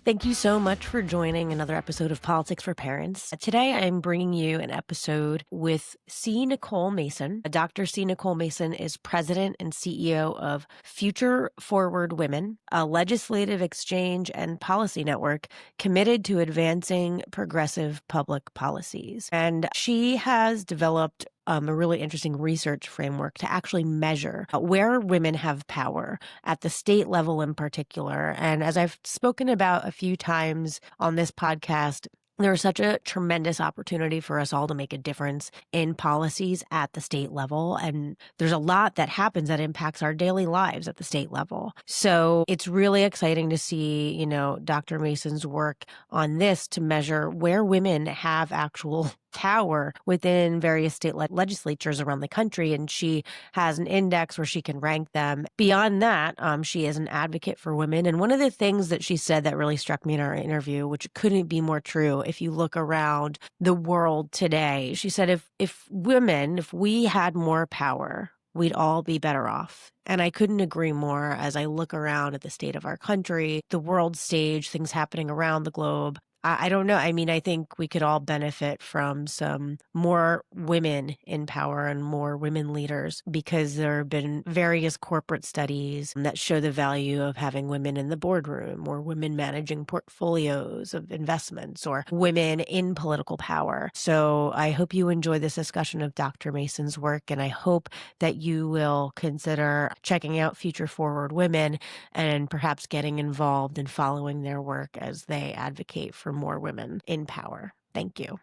Thank you so much for joining another episode of Politics for Parents. Today, I'm bringing you an episode with C. Nicole Mason. Dr. C. Nicole Mason is president and CEO of Future Forward Women, a legislative exchange and policy network committed to advancing progressive public policies. And she has developed a really interesting research framework to actually measure where women have power at the state level in particular. And as I've spoken about a few times on this podcast, there's such a tremendous opportunity for us all to make a difference in policies at the state level. And there's a lot that happens that impacts our daily lives at the state level. So it's really exciting to see, Dr. Mason's work on this to measure where women have actual power within various state legislatures around the country. And she has an index where she can rank them. Beyond that, she is an advocate for women. And one of the things that she said that really struck me in our interview, which couldn't be more true if you look around the world today, she said, if we had more power, we'd all be better off. And I couldn't agree more as I look around at the state of our country, the world stage, things happening around the globe. I don't know. I mean, I think we could all benefit from some more women in power and more women leaders, because there have been various corporate studies that show the value of having women in the boardroom, or women managing portfolios of investments, or women in political power. So I hope you enjoy this discussion of Dr. Mason's work, and I hope that you will consider checking out Future Forward Women and perhaps getting involved in following their work as they advocate for more women in power. Thank you.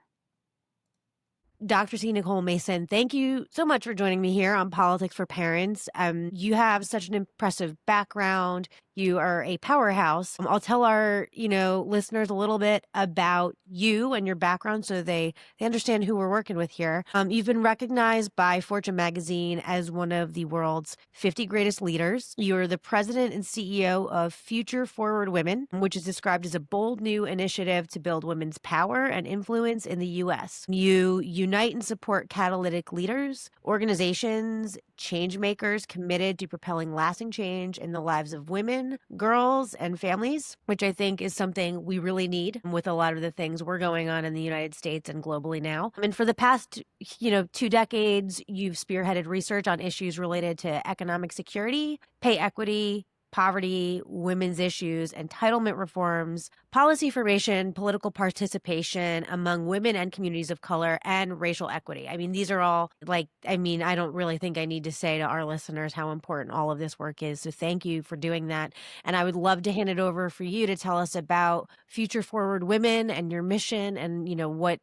Dr. C. Nicole Mason, thank you so much for joining me here on Politics for Parents. You have such an impressive background. You are a powerhouse. I'll tell our, listeners a little bit about you and your background so they understand who we're working with here. You've been recognized by Fortune magazine as one of the world's 50 greatest leaders. You're the president and CEO of Future Forward Women, which is described as a bold new initiative to build women's power and influence in the U.S. You unite and support catalytic leaders, organizations, change makers committed to propelling lasting change in the lives of women, girls, and families, which I think is something we really need with a lot of the things we're going on in the United States and globally now. And for the past, 2 decades, you've spearheaded research on issues related to economic security, pay equity, poverty, women's issues, entitlement reforms, policy formation, political participation among women and communities of color, and racial equity. I mean, these are all I don't really think I need to say to our listeners how important all of this work is. So thank you for doing that. And I would love to hand it over for you to tell us about Future Forward Women and your mission and,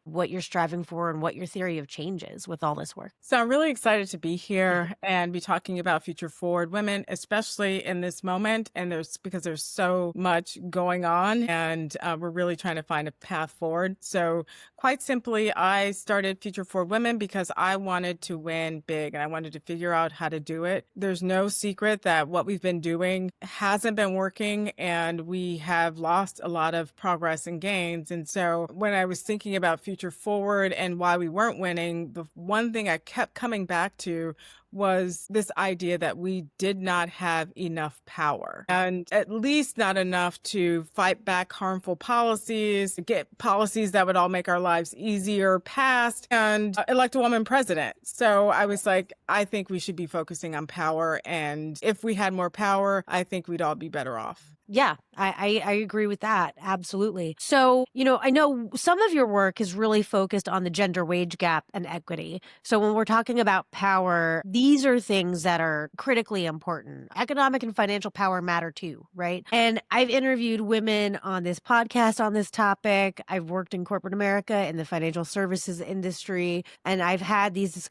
what you're striving for and what your theory of change is with all this work. So I'm really excited to be here and be talking about Future Forward Women, especially in this moment. And because there's so much going on, and we're really trying to find a path forward. So quite simply, I started Future Forward Women because I wanted to win big and I wanted to figure out how to do it. There's no secret that what we've been doing hasn't been working, and we have lost a lot of progress and gains. And so when I was thinking about Future Forward and why we weren't winning, the one thing I kept coming back to was this idea that we did not have enough power, and at least not enough to fight back harmful policies, get policies that would all make our lives easier passed, and elect a woman president. So I was like, I think we should be focusing on power. And if we had more power, I think we'd all be better off. Yeah, I agree with that. Absolutely. So, I know some of your work is really focused on the gender wage gap and equity. So when we're talking about power, these are things that are critically important. Economic and financial power matter too, right? And I've interviewed women on this podcast on this topic. I've worked in corporate America in the financial services industry, and I've had these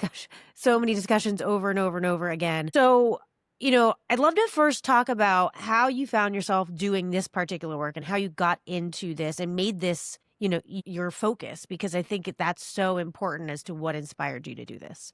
so many discussions over and over and over again. So I'd love to first talk about how you found yourself doing this particular work and how you got into this and made this, your focus, because I think that's so important as to what inspired you to do this.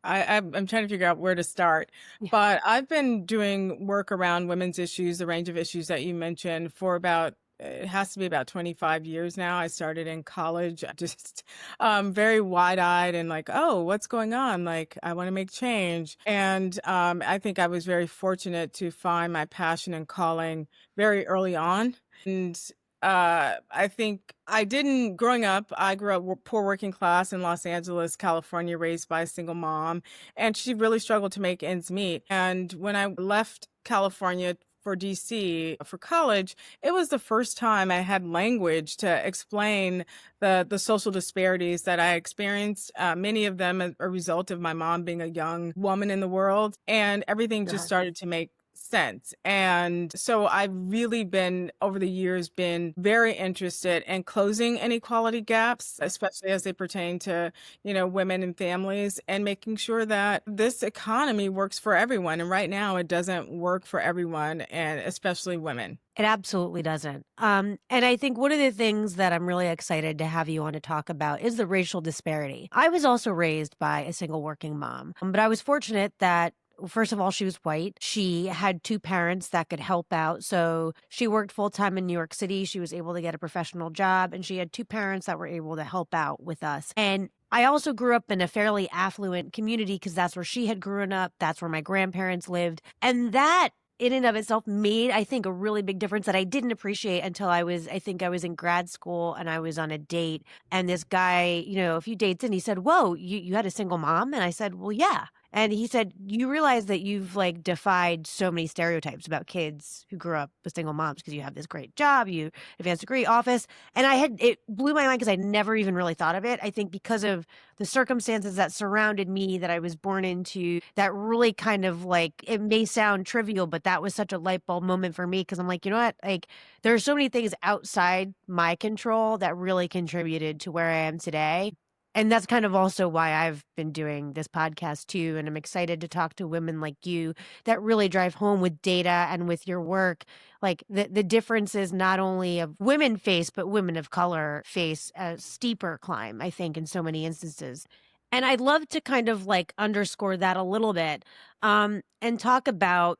I'm trying to figure out where to start, but I've been doing work around women's issues, the range of issues that you mentioned, for about it has to be about 25 years now. I started in college, just very wide-eyed and like, oh, what's going on? Like, I want to make change. And I think I was very fortunate to find my passion and calling very early on. And I think I didn't growing up, I grew up poor working class in Los Angeles, California, raised by a single mom, and she really struggled to make ends meet. And when I left California for DC for college, it was the first time I had language to explain the social disparities that I experienced. Many of them as a result of my mom being a young woman in the world, and everything just Uh-huh. started to make sense. And so I've really been over the years been very interested in closing inequality gaps, especially as they pertain to, women and families, and making sure that this economy works for everyone. And right now it doesn't work for everyone, and especially women. It absolutely doesn't. And I think one of the things that I'm really excited to have you on to talk about is the racial disparity. I was also raised by a single working mom, but I was fortunate that first of all, she was white. She had two parents that could help out. So she worked full time in New York City. She was able to get a professional job, and she had two parents that were able to help out with us. And I also grew up in a fairly affluent community because that's where she had grown up. That's where my grandparents lived. And that in and of itself made, I think, a really big difference that I didn't appreciate until I think I was in grad school and I was on a date. And this guy, a few dates in, he said, "Whoa, you had a single mom?" And I said, "Well, yeah." And he said, "You realize that you've like defied so many stereotypes about kids who grew up with single moms because you have this great job, you advanced degree, office." And it blew my mind because I never even really thought of it. I think because of the circumstances that surrounded me that I was born into, that really kind of like, it may sound trivial, but that was such a light bulb moment for me because I'm like, you know what? Like, there are so many things outside my control that really contributed to where I am today. And that's kind of also why I've been doing this podcast too. And I'm excited to talk to women like you that really drive home with data and with your work, like the differences not only of women face, but women of color face a steeper climb, I think, in so many instances. And I'd love to kind of like underscore that a little bit, and talk about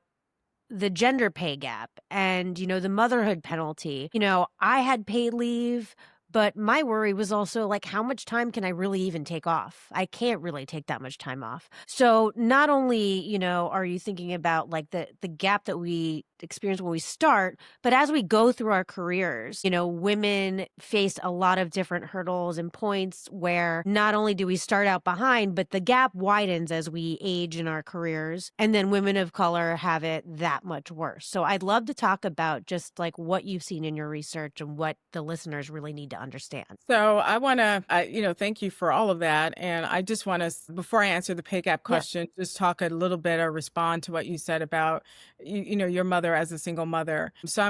the gender pay gap and, the motherhood penalty. I had paid leave, but my worry was also like, how much time can I really even take off? I can't really take that much time off. So not only, are you thinking about like the gap that we experience when we start, but as we go through our careers, women face a lot of different hurdles and points where not only do we start out behind, but the gap widens as we age in our careers. And then women of color have it that much worse. So I'd love to talk about just like what you've seen in your research and what the listeners really need to understand. So I want to, thank you for all of that. And I just want to, before I answer the pay gap Yeah. question, just talk a little bit or respond to what you said about, your mother as a single mother. So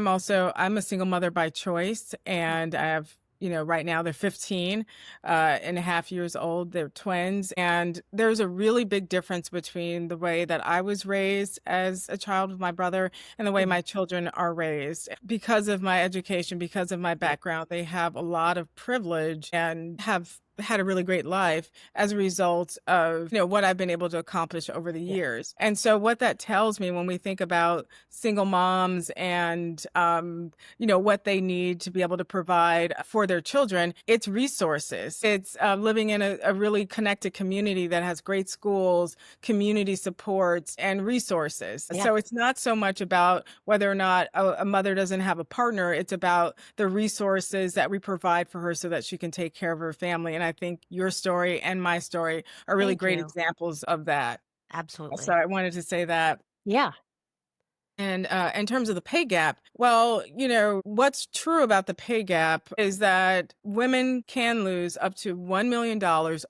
I'm a single mother by choice, and I have, right now they're 15 and a half years old. They're twins. And there's a really big difference between the way that I was raised as a child with my brother and the way Mhm. my children are raised. Because of my education, because of my Yeah. background, they have a lot of privilege and have had a really great life as a result of what I've been able to accomplish over the Yeah. years. And so what that tells me when we think about single moms and what they need to be able to provide for their children, it's resources. It's living in a really connected community that has great schools, community supports, and resources. Yeah. So it's not so much about whether or not a mother doesn't have a partner. It's about the resources that we provide for her so that she can take care of her family. And I think your story and my story are really Thank great you. examples of that. So Absolutely. I wanted to say that. Yeah. And in terms of the pay gap, well, what's true about the pay gap is that women can lose up to $1 million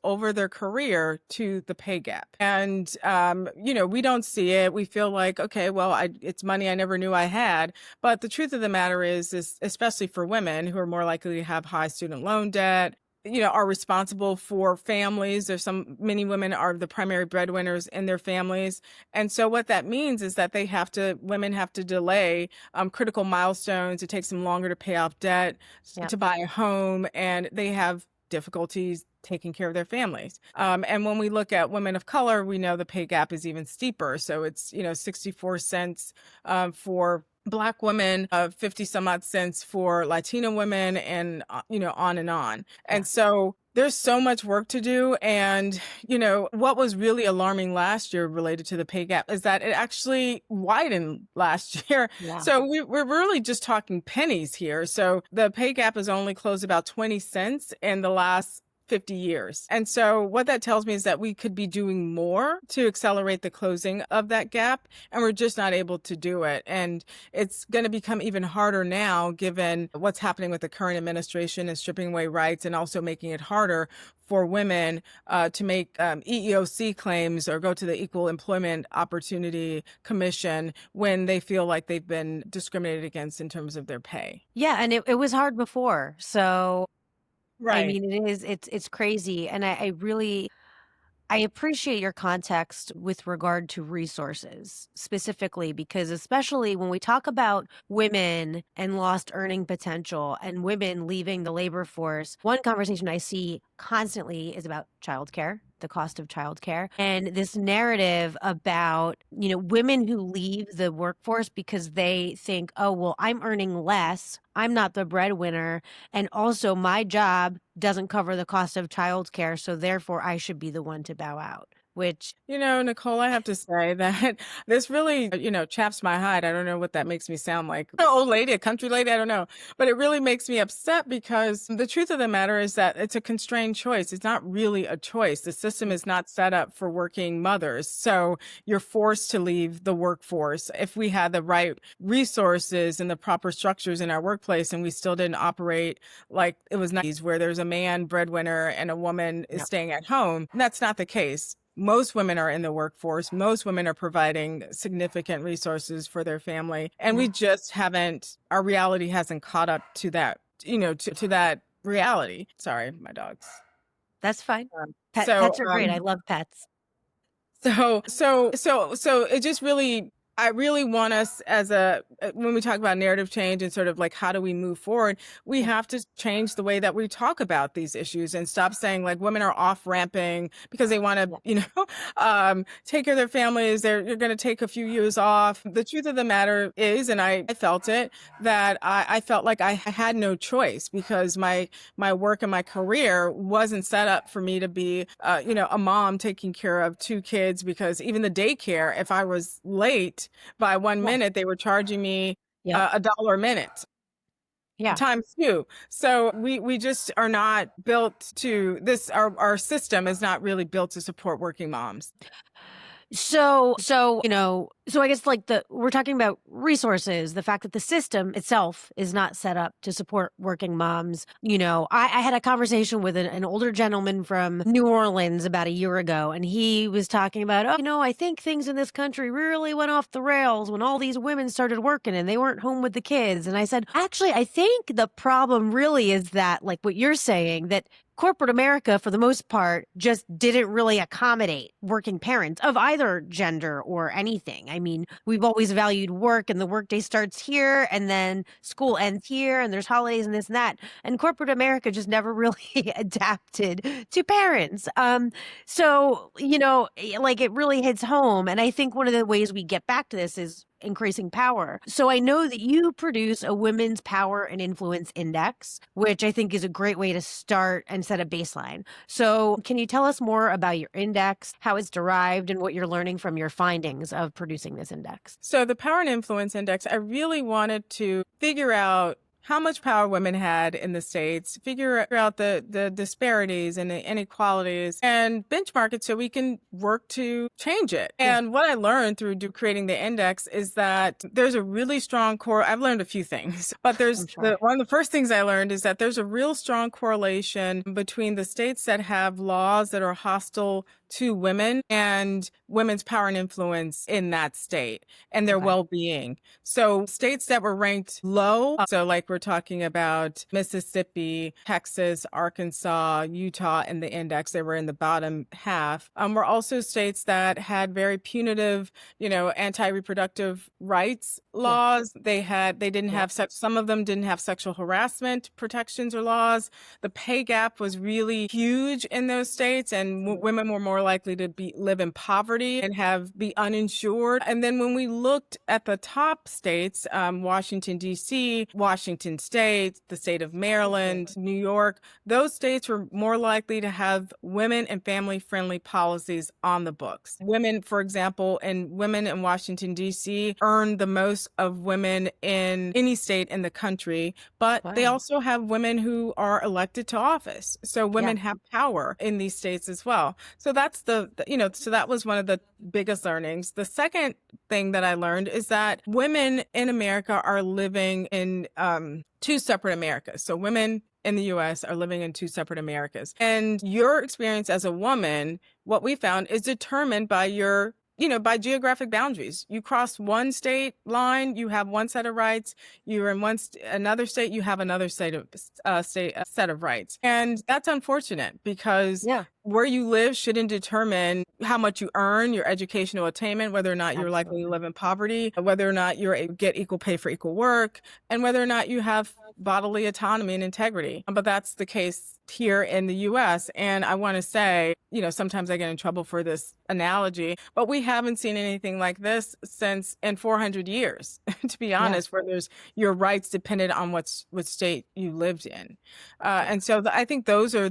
over their career to the pay gap. And, we don't see it. We feel like, okay, well, it's money I never knew I had. But the truth of the matter is especially for women who are more likely to have high student loan debt, are responsible for families. Many women are the primary breadwinners in their families. And so what that means is that women have to delay critical milestones. It takes them longer to pay off debt, Yeah. to buy a home, and they have difficulties taking care of their families. And when we look at women of color, we know the pay gap is even steeper. So it's, 64 cents for Black women, 50 some odd cents for Latina women, and, on and on. Yeah. And so There's so much work to do. And, what was really alarming last year related to the pay gap is that it actually widened last year. Yeah. So we're really just talking pennies here. So the pay gap has only closed about 20 cents in the last 50 years. And so what that tells me is that we could be doing more to accelerate the closing of that gap, and we're just not able to do it. And it's going to become even harder now, given what's happening with the current administration and stripping away rights, and also making it harder for women to make EEOC claims or go to the Equal Employment Opportunity Commission when they feel like they've been discriminated against in terms of their pay. Yeah, and it was hard before. So I Right. mean, it's crazy, and I appreciate your context with regard to resources specifically, because especially when we talk about women and lost earning potential and women leaving the labor force, one conversation I see constantly is about childcare, the cost of childcare, and this narrative about, women who leave the workforce because they think, oh, well, I'm earning less. I'm not the breadwinner. And also my job doesn't cover the cost of childcare. So therefore I should be the one to bow out, which Nicole, I have to say that this really, chaps my hide. I don't know what that makes me sound like. An old lady, a country lady, I don't know. But it really makes me upset because the truth of the matter is that it's a constrained choice. It's not really a choice. The system is not set up for working mothers. So you're forced to leave the workforce. If we had the right resources and the proper structures in our workplace and we still didn't operate like it was 90s where there's a man breadwinner and a woman is yeah. staying at home, that's not the case. Most women are in the workforce. Most women are providing significant resources for their family. And we just haven't, our reality hasn't caught up to that, to that reality. Sorry, my dogs. That's fine. Um, Pets so, are great. I love pets. so it just really, I really want us when we talk about narrative change and sort of like, how do we move forward? We have to change the way that we talk about these issues and stop saying like women are off ramping because they want to, Yeah. take care of their families. You're going to take a few years off. The truth of the matter is, and I felt it, that I felt like I had no choice because my work and my career wasn't set up for me to be, a mom taking care of two kids, because even the daycare, if I was late by 1 Yeah. minute, they were charging me Yep. $1 a minute Yeah. times two. So we just are not built to this. Our system is not really built to support working moms. So I guess we're talking about resources, the fact that the system itself is not set up to support working moms. I had a conversation with an older gentleman from New Orleans about a year ago, and he was talking about, I think things in this country really went off the rails when all these women started working and they weren't home with the kids. And I said, actually, I think the problem really is that, like what you're saying, that corporate America, for the most part, just didn't really accommodate working parents of either gender or anything. I mean, we've always valued work, and the workday starts here, and then school ends here, and there's holidays and this and that. And corporate America just never really adapted to parents. Like it really hits home. And I think one of the ways we get back to this is increasing power. So I know that you produce a women's power and influence index, which I think is a great way to start and set a baseline. So can you tell us more about your index, how it's derived, and what you're learning from your findings of producing this index? So the Power and Influence Index, I really wanted to figure out how much power women had in the States, figure out the disparities and the inequalities, and benchmark it so we can work to change it. Yeah. And what I learned through creating the index is that there's a really strong I've learned a few things, but one of the first things I learned is that there's a real strong correlation between the states that have laws that are hostile to women and women's power and influence in that state and their well-being. So states that were ranked low, so like we're talking about Mississippi, Texas, Arkansas, Utah in the index, they were in the bottom half, were also states that had very punitive, anti-reproductive rights laws. Some of them didn't have sexual harassment protections or laws. The pay gap was really huge in those states, and women were more more likely to live in poverty and be uninsured. And then when we looked at the top states, Washington, D.C., Washington State, the state of Maryland, New York, those states were more likely to have women and family-friendly policies on the books. Women, for example, women in Washington, D.C. earn the most of women in any state in the country, but they Wow. also have women who are elected to office. So Yeah. women have power in these states as well. So that's so that was one of the biggest learnings. The second thing that I learned is that women in America are living in two separate Americas. So women in the US are living in two separate Americas. And your experience as a woman, what we found, is determined by by geographic boundaries. You cross one state line, you have one set of rights. You're in another state, you have another set of rights. And that's unfortunate because Yeah. where you live shouldn't determine how much you earn, your educational attainment, whether or not you're likely to Absolutely. live in poverty, whether or not get equal pay for equal work, and whether or not you have bodily autonomy and integrity. But that's the case here in the US. And I want to say, sometimes I get in trouble for this analogy, but we haven't seen anything like this since in 400 years, to be Yeah. honest, where there's your rights depended on what state you lived in. And so I think those are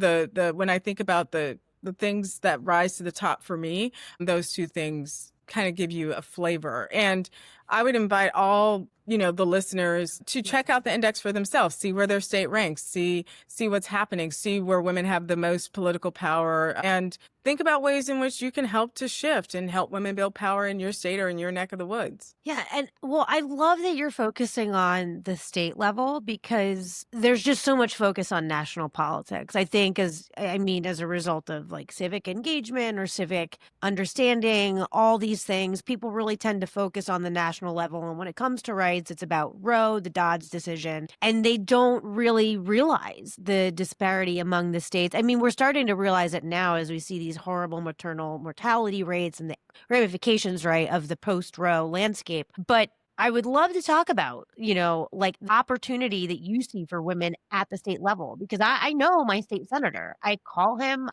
when I think about the things that rise to the top for me, those two things kind of give you a flavor. And I would invite all, the listeners to check out the index for themselves, see where their state ranks, see what's happening, see where women have the most political power, and think about ways in which you can help to shift and help women build power in your state or in your neck of the woods. Yeah. And well, I love that you're focusing on the state level because there's just so much focus on national politics. I think as a result of like civic engagement or civic understanding, all these things, people really tend to focus on the national level. And when it comes to rights, it's about Roe, the Dodds decision, and they don't really realize the disparity among the states. I mean, we're starting to realize it now as we see these horrible maternal mortality rates and the ramifications, right, of the post-Roe landscape. But I would love to talk about, like the opportunity that you see for women at the state level, because I know my state senator. I call him,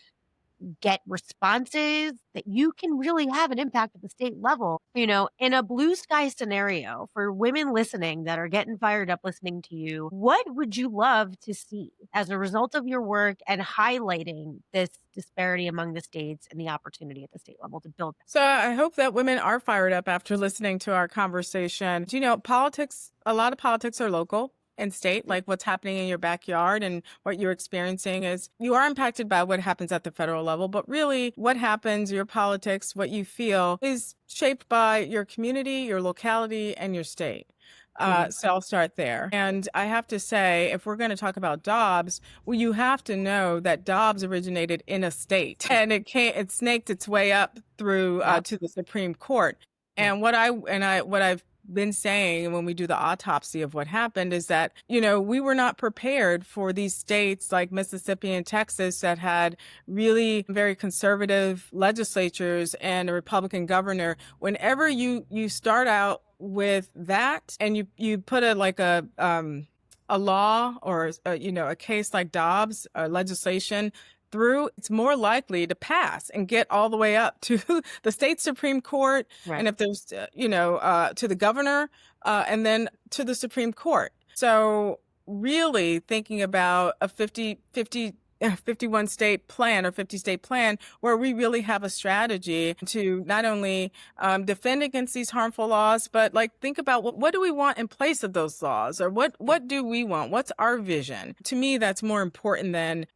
get responses that you can really have an impact at the state level. In a blue sky scenario for women listening that are getting fired up listening to you, what would you love to see as a result of your work and highlighting this disparity among the states and the opportunity at the state level to build? So I hope that women are fired up after listening to our conversation. Politics, a lot of politics are local and state, like what's happening in your backyard and what you're experiencing is you are impacted by what happens at the federal level, but really what happens, your politics, what you feel is shaped by your community, your locality, and your state. Mhm. So I'll start there. And I have to say, if we're going to talk about Dobbs, well, you have to know that Dobbs originated in a state and it snaked its way up through Yep. to the Supreme Court. Yep. And what I've been saying when we do the autopsy of what happened is that, we were not prepared for these states like Mississippi and Texas that had really very conservative legislatures and a Republican governor. Whenever you start out with that and you put a law or a case like Dobbs legislation through, it's more likely to pass and get all the way up to the state Supreme Court. Right. And if there's, to the governor and then to the Supreme Court. So really thinking about a 51 state plan or 50 state plan where we really have a strategy to not only defend against these harmful laws, but like think about what do we want in place of those laws or what do we want? What's our vision? To me, that's more important than,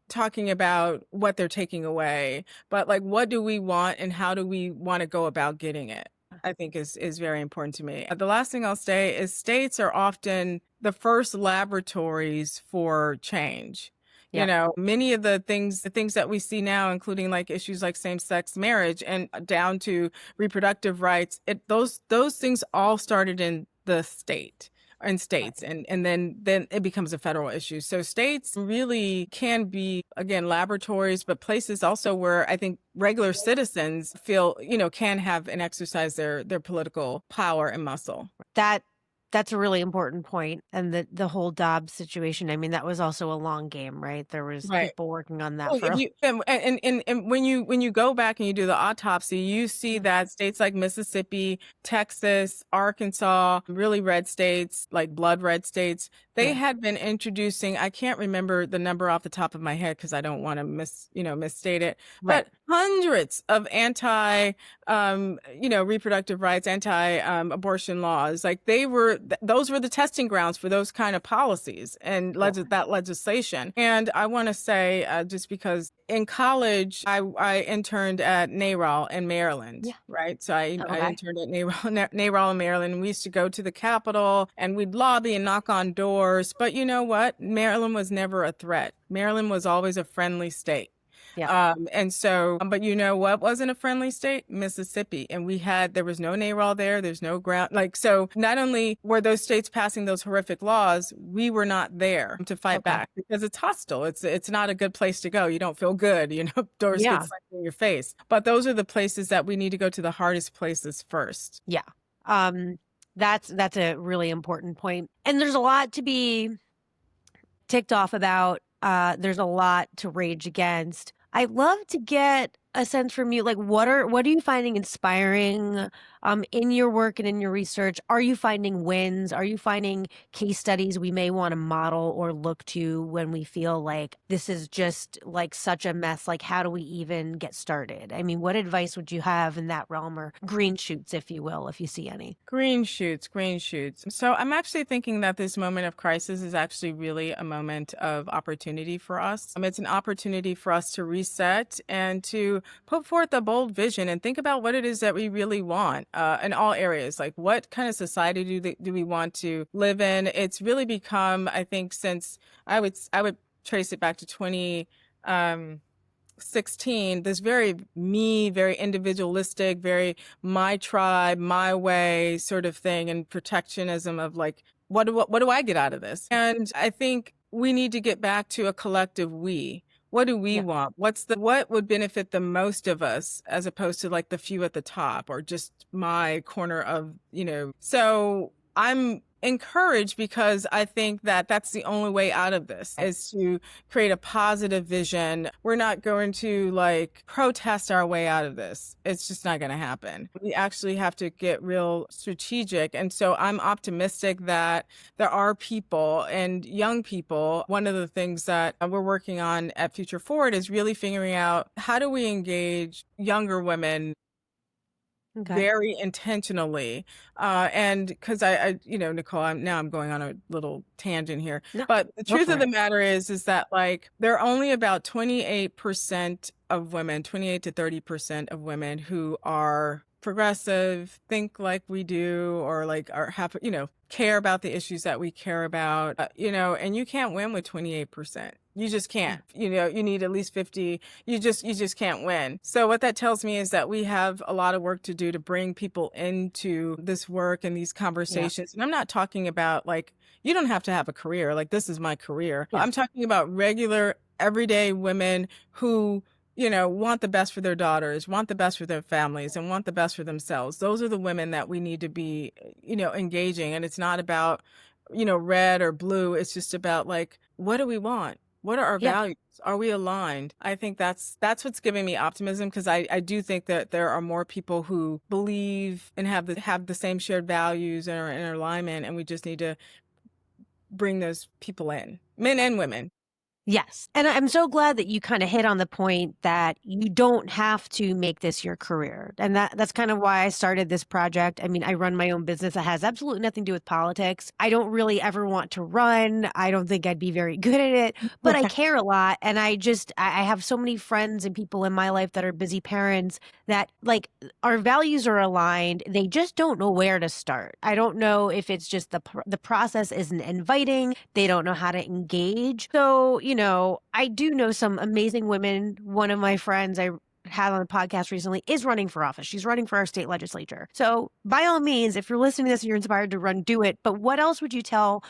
talking about what they're taking away, but like what do we want and how do we want to go about getting it? I think is very important to me. The last thing I'll say is states are often the first laboratories for change. Yep. Many of the things that we see now, including like issues like same-sex marriage and down to reproductive rights, those things all started in the state and states and then it becomes a federal issue. So states really can be, again, laboratories, but places also where I think regular citizens feel, can have and exercise their political power and muscle. That That's a really important point, and the whole Dobbs situation, I mean, that was also a long game, right? There was Right. people working on that Well, for if a you and when you go back and you do the autopsy, you see Yeah, that states like Mississippi, Texas, Arkansas, really red states, like blood red states, they yeah, had been introducing, I can't remember the number off the top of my head because I don't want to misstate it, right. but hundreds of reproductive rights, abortion laws. Like those were the testing grounds for those kind of policies and Yeah, that legislation. And I want to say, just because in college, I interned at NARAL in Maryland, yeah, right? So I okay, interned at NARAL in Maryland, and we used to go to the Capitol and we'd lobby and knock on doors. But you know what? Maryland was never a threat. Maryland was always a friendly state. yeah, But you know what wasn't a friendly state? Mississippi. And there was no NARAL there. There's no ground. Like, so not only were those states passing those horrific laws, we were not there to fight okay, back because it's hostile. It's not a good place to go. You don't feel good. Doors get yeah, slammed in your face. But those are the places that we need to go to, the hardest places first. yeah. Um, that's a really important point, and there's a lot to be ticked off about. There's a lot to rage against. I'd love to get a sense from you, like what are you finding inspiring in your work and in your research? Are you finding wins? Are you finding case studies we may want to model or look to when we feel like this is just like such a mess? Like, how do we even get started? I mean, what advice would you have in that realm, or green shoots, if you will, if you see any? Green shoots, green shoots. So I'm actually thinking that this moment of crisis is actually really a moment of opportunity for us. It's an opportunity for us to reset and to put forth a bold vision and think about what it is that we really want in all areas. Like, what kind of society do we want to live in? It's really become, I think, since I would trace it back to 2016, this very me, very individualistic, very my tribe, my way sort of thing, and protectionism of like, what do I get out of this? And I think we need to get back to a collective we. What do we Yeah, want? What would benefit the most of us as opposed to like the few at the top or just my corner of. So I'm encouraged because I think that that's the only way out of this is to create a positive vision. We're not going to like protest our way out of this. It's just not going to happen. We actually have to get real strategic. And so I'm optimistic that there are people and young people. One of the things that we're working on at Future Forward is really figuring out how do we engage younger women okay. very intentionally. And because Nicole, I'm going on a little tangent here, No, but the go truth for of the it. matter is that like there are only about 28% of women, 28 to 30% of women who are progressive, think like we do, or like are have, care about the issues that we care about, and you can't win with 28%. You just Yeah, can't. You need at least 50. You just can't win. So what that tells me is that we have a lot of work to do to bring people into this work and these yeah, conversations. And I'm not talking about like you don't have to have a career. Like this is my career. yeah, I'm talking about regular everyday women who want the best for their daughters, want the best for their families, and want the best for themselves. Those are the women that we need to be, engaging. And it's not about, red or blue. It's just about like, what do we want? What are our yeah. values? Are we aligned? I think that's what's giving me optimism because I do think that there are more people who believe and have the same shared values and are in alignment, and we just need to bring those people in, men and women. Yes. And I'm so glad that you kind of hit on the point that you don't have to make this your career. And that's kind of why I started this project. I mean, I run my own business that has absolutely nothing to do with politics. I don't really ever want to run. I don't think I'd be very good at it, but I care a lot. And I have so many friends and people in my life that are busy parents that like our values are aligned. They just don't know where to start. I don't know if it's just the process isn't inviting. They don't know how to engage. So, I do know some amazing women. One of my friends, had on the podcast recently is running for office. She's running for our state legislature. So by all means, if you're listening to this and you're inspired to run, do it. But what else would you tell,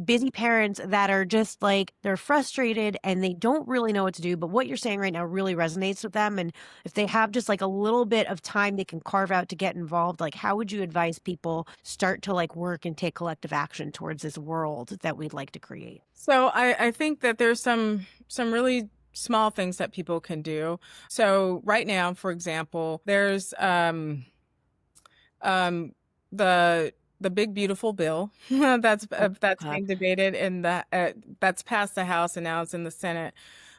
busy parents that are just like, they're frustrated and they don't really know what to do, but what you're saying right now really resonates with them. And if they have just like a little bit of time they can carve out to get involved, like how would you advise people start to like work and take collective action towards this world that we'd like to create? So I think that there's some really small things that people can do. So right now, for example, there's um the big beautiful bill that's Okay. being debated in the that's passed the House and now it's in the Senate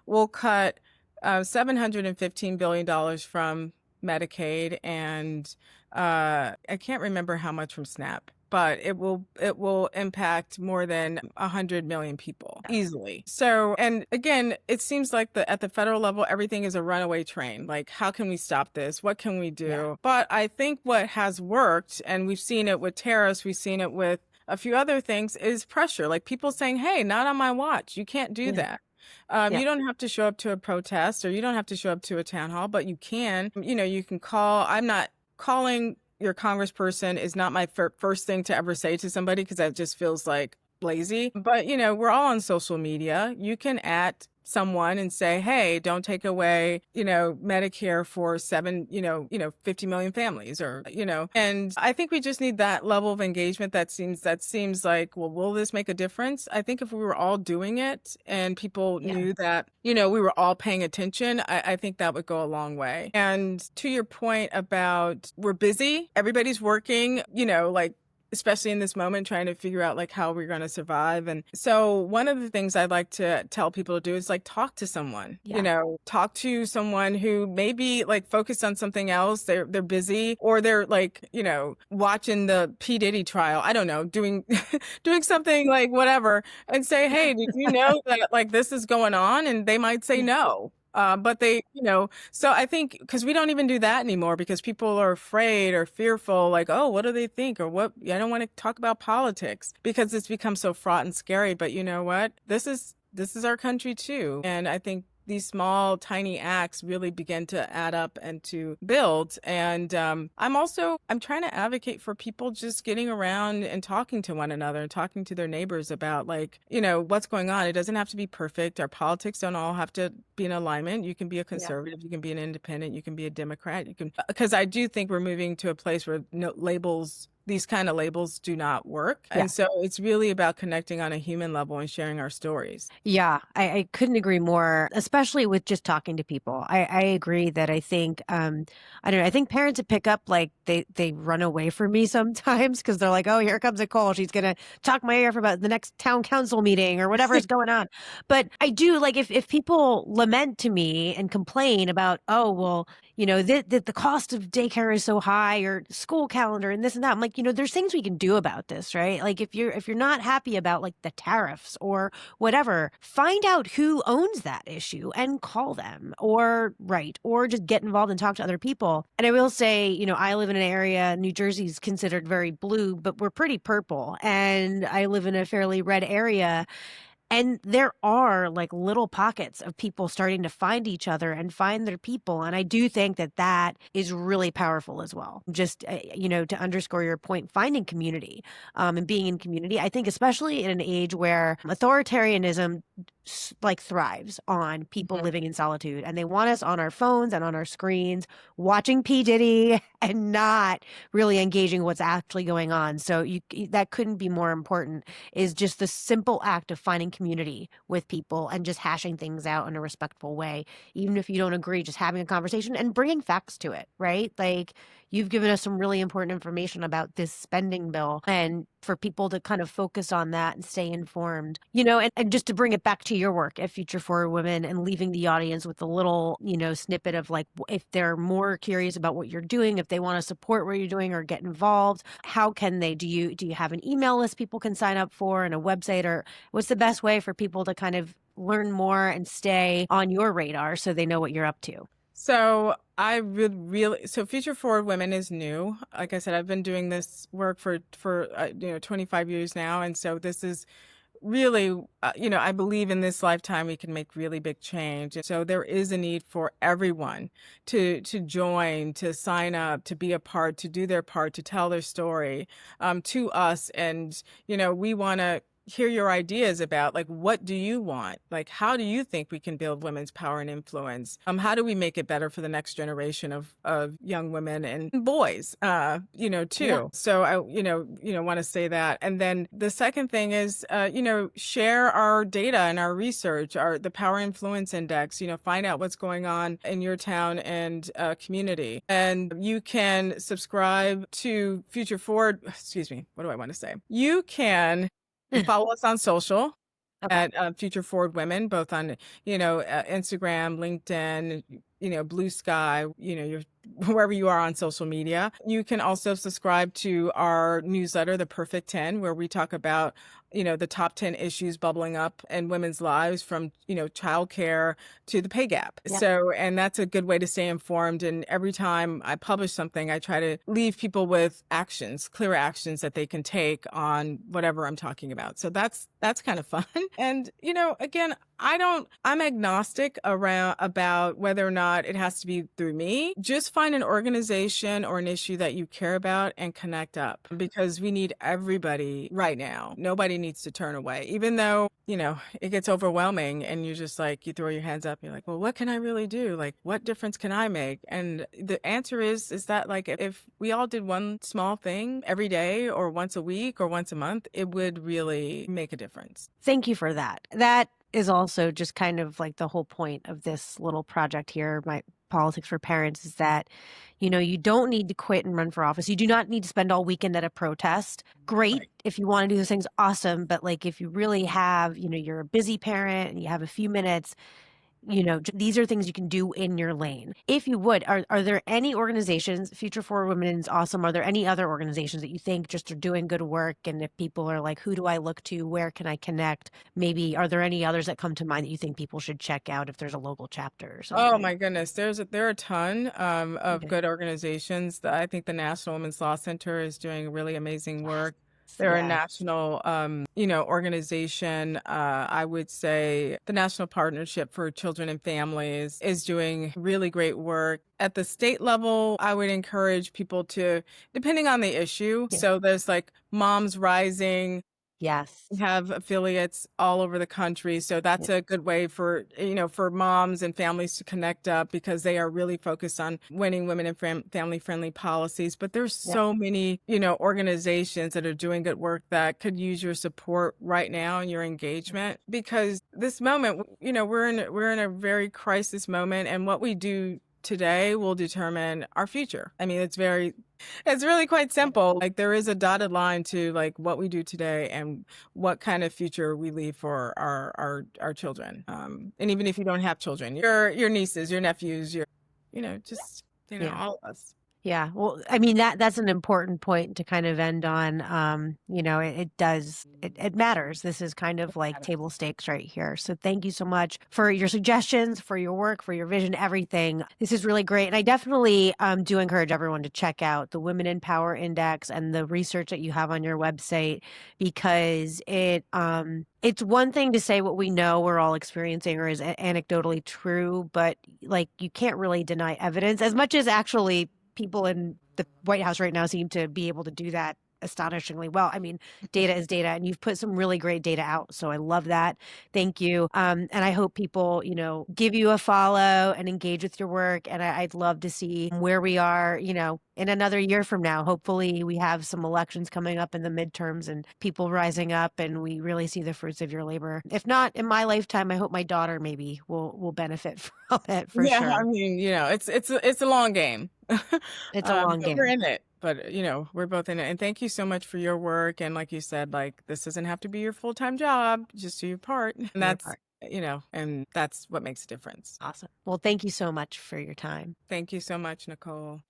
will cut $715 billion from Medicaid and I can't remember how much from SNAP, but it will impact more than 100 million people easily. So, and again, it seems like at the federal level, everything is a runaway train. Like, how can we stop this? What can we do? Yeah. But I think what has worked, and we've seen it with tariffs, we've seen it with a few other things, is pressure. Like people saying, "Hey, not on my watch. You can't do Yeah. that." Yeah. You don't have to show up to a protest or you don't have to show up to a town hall, but you can. You can call. I'm not calling your congressperson is not my first thing to ever say to somebody because that just feels like lazy. But, we're all on social media. You can at someone and say, hey, don't take away, Medicare for 50 million families and I think we just need that level of engagement that seems like, well, will this make a difference? I think if we were all doing it and people Yeah. knew that, we were all paying attention, I think that would go a long way. And to your point about we're busy, everybody's working, like especially in this moment, trying to figure out like how we're going to survive. And so one of the things I'd like to tell people to do is like talk to someone, Yeah. talk to someone who maybe like focused on something else. They're busy or they're like, watching the P. Diddy trial. I don't know, doing, doing something like whatever and say, hey, did you know that like this is going on? And they might say Yeah. no. But they, so I think because we don't even do that anymore because people are afraid or fearful, like, oh, what do they think? Or what? I don't want to talk about politics because it's become so fraught and scary. But you know what? This is our country too. And I think these small, tiny acts really begin to add up and to build. And I'm trying to advocate for people just getting around and talking to one another and talking to their neighbors about like, what's going on. It doesn't have to be perfect. Our politics don't all have to be in alignment. You can be a Yeah. conservative, you can be an independent, you can be a Democrat, because I do think we're moving to a place where these kind of labels do not work. Yeah. And so it's really about connecting on a human level and sharing our stories. Yeah, I couldn't agree more, especially with just talking to people. I agree that I think I don't know, I think parents that pick up like they run away from me sometimes because they're like, oh, here comes Nicole. She's gonna talk my ear off about the next town council meeting or whatever is going on. But I do like if people lament to me and complain about, oh, well, the cost of daycare is so high or school calendar and this and that. I'm like, there's things we can do about this, right? Like if you're not happy about like the tariffs or whatever, find out who owns that issue and call them or just get involved and talk to other people. And I will say, I live in an area, New Jersey's considered very blue, but we're pretty purple. And I live in a fairly red area. And there are like little pockets of people starting to find each other and find their people. And I do think that that is really powerful as well. Just, to underscore your point, finding community and being in community. I think especially in an age where authoritarianism like thrives on people Mhm. living in solitude and they want us on our phones and on our screens watching P. Diddy and not really engaging what's actually going on. So that couldn't be more important is just the simple act of finding community with people and just hashing things out in a respectful way. Even if you don't agree, just having a conversation and bringing facts to it, right? Like you've given us some really important information about this spending bill and for people to kind of focus on that and stay informed, and just to bring it back to your work at Future Forward Women and leaving the audience with a little, snippet of like, if they're more curious about what you're doing, if they want to support what you're doing or get involved, how can they, do you have an email list people can sign up for and a website, or what's the best way for people to kind of learn more and stay on your radar so they know what you're up to? So I would really, so Future Forward Women is new. Like I said, I've been doing this work for 25 years now. And so this is really, I believe in this lifetime we can make really big change. And so there is a need for everyone to join, to sign up, to be a part, to do their part, to tell their story to us. And, we want to hear your ideas about, like, what do you want? Like, how do you think we can build women's power and influence? How do we make it better for the next generation of young women and boys, Yeah. too. So I, want to say that. And then the second thing is, share our data and our research, the Power Influence Index, find out what's going on in your town and community. And you can subscribe to Future Forward. Excuse me. What do I want to say? You can follow us on social Okay. at Future Forward Women, both on, Instagram, LinkedIn, Blue Sky, your wherever you are on social media. You can also subscribe to our newsletter, The Perfect 10, where we talk about, the top 10 issues bubbling up in women's lives, from, childcare to the pay gap. Yeah. So, and that's a good way to stay informed. And every time I publish something, I try to leave people with actions, clear actions that they can take on whatever I'm talking about. So that's kind of fun. And, again, I'm agnostic about whether or not it has to be through me. Just find an organization or an issue that you care about and connect up, because we need everybody right now. Nobody needs to turn away, even though, it gets overwhelming and you're just like, you throw your hands up. You're like, well, what can I really do? Like, what difference can I make? And the answer is that, like, if we all did one small thing every day or once a week or once a month, it would really make a difference. Thank you for that. That is also just kind of like the whole point of this little project here, my Politics for Parents, is that, you don't need to quit and run for office. You do not need to spend all weekend at a protest. Great. Right. If you want to do those things, awesome. But like, if you really have, you're a busy parent and you have a few minutes, these are things you can do in your lane. If you would, are there any organizations, Future for Women is awesome. Are there any other organizations that you think just are doing good work? And if people are like, who do I look to? Where can I connect? Maybe, are there any others that come to mind that you think people should check out if there's a local chapter or Oh something? my goodness, there are a ton of Okay. good organizations. I think the National Women's Law Center is doing really amazing Yes. work. They're a Yes. national, organization. I would say the National Partnership for Children and Families is doing really great work. At the state level, I would encourage people to, depending on the issue. Yeah. So there's like Moms Rising. Yes. We have affiliates all over the country. So Yeah. that's a good way for, for moms and families to connect up, because they are really focused on winning women and family friendly policies. But there's Yeah. so many, organizations that are doing good work that could use your support right now and your engagement, because this moment, we're in a very crisis moment, and what we do today will determine our future. I mean, it's really quite Yeah. simple. Like, there is a dotted line to, like, what we do today and what kind of future we leave for our children. And even if you don't have children, your nieces, your nephews, just Yeah. all of us. Yeah. Well, I mean, that's an important point to kind of end on. It matters. This is kind of like table stakes right here. So thank you so much for your suggestions, for your work, for your vision, everything. This is really great. And I definitely do encourage everyone to check out the Women in Power Index and the research that you have on your website, because it's one thing to say what we know we're all experiencing or is anecdotally true, but like, you can't really deny evidence, as much as actually people in the White House right now seem to be able to do that astonishingly well. I mean, data is data, and you've put some really great data out. So I love that. Thank you. And I hope people, give you a follow and engage with your work. And I'd love to see where we are, in another year from now. Hopefully we have some elections coming up in the midterms and people rising up, and we really see the fruits of your labor. If not in my lifetime, I hope my daughter maybe will benefit from it for Yeah, I sure. mean, it's a long game. It's a long But we're game. in it. But we're both in it. And thank you so much for your work. And like you said, like, this doesn't have to be your full-time job. Just do your part. And Your part. and that's what makes a difference. Awesome. Well, thank you so much for your time. Thank you so much, Nicole.